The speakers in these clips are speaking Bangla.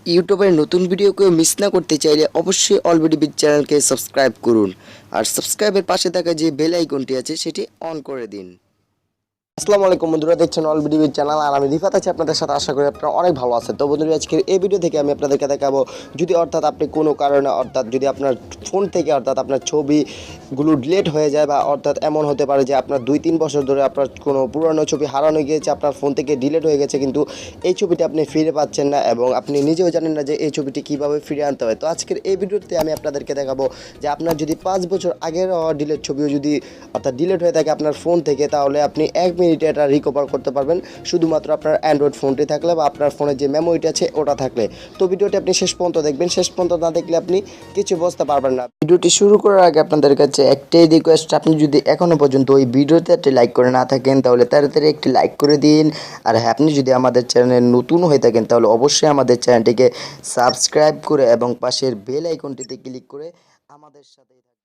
ইউটিউবের নতুন ভিডিও কেউ মিস না করতে চাইলে অবশ্যই অলরেডি বিগ চ্যানেলকে সাবস্ক্রাইব করুন আর সাবস্ক্রাইবের পাশে থাকা যে বেল আইকনটি আছে সেটি অন করে দিন। আসসালামু আলাইকুম বন্ধুরা, দেখছেন অল ভিডিও চ্যানেল আর আমি রিফাত আছি আপনাদের সাথে। আশা করি আপনারা অনেক ভালো আছেন। তো বন্ধুরা, আজকের এই ভিডিও থেকে আমি আপনাদেরকে দেখাবো যদি অর্থাৎ আপনি কোনো কারণে অর্থাৎ যদি আপনার ফোন থেকে অর্থাৎ আপনার ছবিগুলো ডিলিট হয়ে যায় বা অর্থাৎ এমন হতে পারে যে আপনার 2-3 বছর ধরে আপনার কোনো পুরনো ছবি হারানো গিয়েছে, আপনার ফোন থেকে ডিলিট হয়ে গেছে, কিন্তু এই ছবিটি আপনি ফিরে পাচ্ছেন না এবং আপনি নিজেও জানেন না যে এই ছবিটি কীভাবে ফিরে আনতে হয়। তো আজকের এই ভিডিওতে আমি আপনাদেরকে দেখাবো যে আপনার যদি 5 বছর আগের ডিলিট ছবিও যদি অর্থাৎ ডিলিট হয়ে থাকে আপনার ফোন থেকে, তাহলে আপনি 1 মিনিটে এটা রিকভার করতে পারবেন, শুধুমাত্র আপনার অ্যান্ড্রয়েড ফোনটি থাকলে বা আপনার ফোনের যে মেমোরিটি আছে ওটা থাকলে। তো ভিডিওটি আপনি শেষ পর্যন্ত দেখবেন, শেষ পর্যন্ত না দেখলে আপনি কিছু বুঝতে পারবেন না। ভিডিওটি শুরু করার আগে আপনাদের কাছে একটাই রিকোয়েস্ট, আপনি যদি এখনও পর্যন্ত ওই ভিডিওতে একটি লাইক করে না থাকেন তাহলে তাড়াতাড়ি একটি লাইক করে দিন। আর হ্যাঁ, আপনি যদি আমাদের চ্যানেলে নতুন হয়ে থাকেন তাহলে অবশ্যই আমাদের চ্যানেলটিকে সাবস্ক্রাইব করে এবং পাশের বেল আইকনটিতে ক্লিক করে আমাদের সাথেই থাকবেন।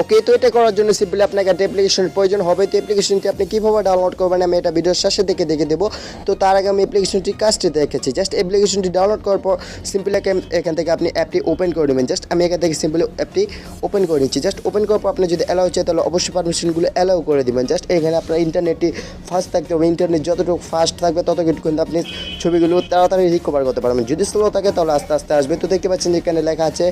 ওকে, তো এটা করার জন্য সিম্পলি আপনাকে একটা অ্যাপ্লিকেশনের প্রয়োজন হবে। তো অ্যাপ্লিকেশনটি আপনি কীভাবে ডাউনলোড করবেন আমি এটা ভিডিওর শেষে দেখে দেবো। তো তার আগে আমি অ্যাপ্লিকেশনটির কাজটি দেখেছি। জাস্ট অ্যাপ্লিকেশনটি ডাউনলোড করার পর সিম্পলি এখান থেকে আপনি অ্যাপটি ওপেন করে নেবেন। জাস্ট আমি এখান থেকে সিম্পলি অ্যাপটি ওপেন করে নিচ্ছি। জাস্ট ওপেন করার পর আপনি যদি অ্যালাউ চাই তাহলে অবশ্যই পারমিশনগুলো অ্যালাউ করে দেবেন। জাস্ট এখানে আপনার ইন্টারনেটটি ফাস্ট থাকতে হবে। ইন্টারনেট যতটুকু ফাস্ট থাকবে ততটুকু কিন্তু আপনি ছবিগুলো তাড়াতাড়ি রিকভার করতে পারবেন। যদি স্লো থাকে তাহলে আস্তে আস্তে আসবে। তো দেখতে পাচ্ছেন এখানে লেখা আছে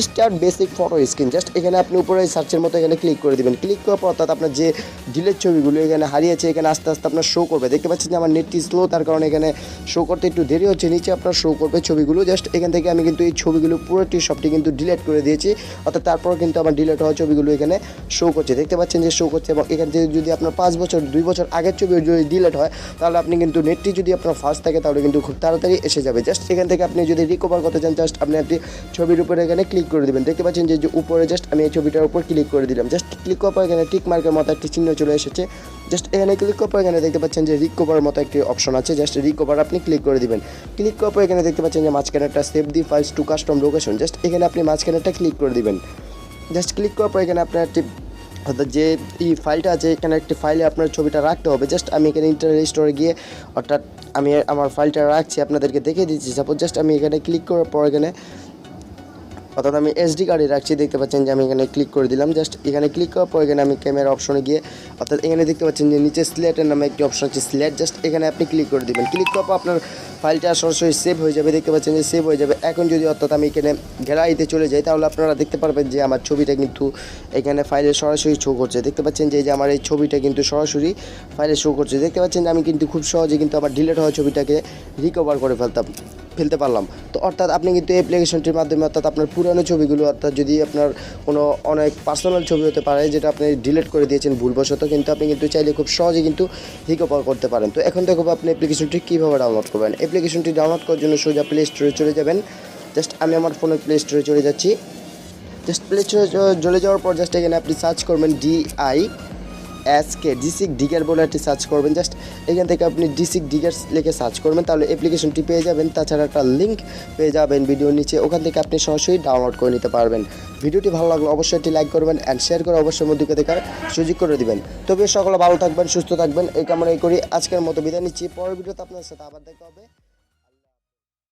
start basic photo screen. Just এখানে আপনি উপরে সার্চের মতো এখানে ক্লিক করে দিবেন। ক্লিক করার পর অর্থাৎ আপনার যে ডিলেট ছবিগুলো এখানে হারিয়েছে এখানে আস্তে আস্তে আপনার শো করবে। দেখতে পাচ্ছেন যে আমার নেটটি স্লো, তার কারণে এখানে শো করতে একটু দেরি হচ্ছে। নিচে আপনার শো করবে ছবিগুলো। জাস্ট এখান থেকে আমি কিন্তু এই ছবিগুলো পুরোটি সবটি কিন্তু ডিলিট করে দিয়েছি, অর্থাৎ তারপর কিন্তু আমার ডিলিট হওয়া ছবিগুলো এখানে শো করছে। দেখতে পাচ্ছেন যে শো করছে এবং এখান থেকে যদি আপনার 5 বছর 2 বছর আগের ছবি যদি ডিলিট হয় তাহলে আপনি কিন্তু নেটটি যদি আপনার ফাস্ট থাকে তাহলে কিন্তু খুব তাড়াতাড়ি এসে যাবে। জাস্ট এখান থেকে আপনি যদি রিকভার করতে চান জাস্ট আপনি একটি ছবির উপরে এখানে ক্লিক করে দেবেন। দেখতে পাচ্ছেন যে উপরে জাস্ট আমি এই ছবিটার উপর ক্লিক করে দিলাম। জাস্ট ক্লিক করার পর এখানে টিক মার্কের মতো একটি চিহ্ন চলে এসেছে। জাস্ট এখানে ক্লিক করার পর এখানে দেখতে পাচ্ছেন যে রিকভার মতো একটি অপশন আছে। জাস্ট রিকভার আপনি ক্লিক করে দিবেন। ক্লিক করার পর এখানে দেখতে পাচ্ছেন যে মাঝখানে একটা save the files to custom location. Just এখানে আপনি মাঝখানে একটা ক্লিক করে দিবেন। জাস্ট ক্লিক করার পর এখানে আপনার একটি অর্থাৎ যে এই ফাইলটা আছে এখানে একটি ফাইলে আপনার ছবিটা রাখতে হবে। জাস্ট আমি এখানে ইন্টারনেট স্টোরে গিয়ে অর্থাৎ আমি আমার ফাইলটা রাখছি, আপনাদেরকে দেখিয়ে দিচ্ছি। সাপোজ জাস্ট আমি এখানে ক্লিক করার পর এখানে অর্থাৎ আমি এসডি কার্ডে রাখছি। দেখতে পাচ্ছেন যে আমি এখানে ক্লিক করে দিলাম। জাস্ট এখানে ক্লিক করার পর এখানে আমি ক্যামেরা অপশনে গিয়ে অর্থাৎ এখানে দেখতে পাচ্ছেন যে নিচে স্লেটের নামে একটি অপশন আছে স্লেট। জাস্ট এখানে আপনি ক্লিক করে দেবেন। ক্লিক করার পর আপনার ফাইলটা সরাসরি সেভ হয়ে যাবে। দেখতে পাচ্ছেন যে সেভ হয়ে যাবে। এখন যদি অর্থাৎ আমি এখানে গ্যালারিতে চলে যাই তাহলে আপনারা দেখতে পারবেন যে আমার ছবিটা কিন্তু এখানে ফাইলে সরাসরি শো করছে। দেখতে পাচ্ছেন যে আমার এই ছবিটা কিন্তু সরাসরি ফাইলে শো করছে। দেখতে পাচ্ছেন যে আমি কিন্তু খুব সহজে কিন্তু আমার ডিলিট হওয়া ছবিটাকে রিকভার করে ফেলতে পারলাম। তো অর্থাৎ আপনি কিন্তু অ্যাপ্লিকেশনটির মাধ্যমে অর্থাৎ আপনার পুরানো ছবিগুলো অর্থাৎ যদি আপনার কোনো অনেক পার্সোনাল ছবি হতে পারে যেটা আপনি ডিলিট করে দিয়েছেন ভুলবশত, কিন্তু আপনি কিন্তু চাইলে খুব সহজে কিন্তু রিকভার করতে পারেন। তো এখন দেখো আপনি অ্যাপ্লিকেশনটি কীভাবে ডাউনলোড করবেন। অ্যাপ্লিকেশনটি ডাউনলোড করার জন্য সোজা প্লে স্টোরে চলে যাবেন। জাস্ট আমি আমার ফোনের প্লে স্টোরে চলে যাচ্ছি। জাস্ট প্লে স্টোরে চলে যাওয়ার পর জাস্ট এখানে আপনি সার্চ করবেন ডিসিক ডিগার বলে একটি সার্চ করবেন। জাস্ট এখান থেকে আপনি ডিসিক ডিগার লিখে সার্চ করবেন তাহলে অ্যাপ্লিকেশনটি পেয়ে যাবেন। তাছাড়া একটা লিঙ্ক পেয়ে যাবেন ভিডিওর নিচে, ওখান থেকে আপনি সরাসরি ডাউনলোড করে নিতে পারবেন। ভিডিওটি ভালো লাগলে অবশ্যই একটি লাইক করবেন অ্যান্ড শেয়ার করে অবশ্যই মধ্যে দেখার সুযোগ করে দিবেন। তবে সকলে ভালো থাকবেন, সুস্থ থাকবেন এই কামনাই করি। আজকের মতো বিদায় নিচ্ছি। পরের ভিডিওতে আপনার সাথে আবার দেখা হবে।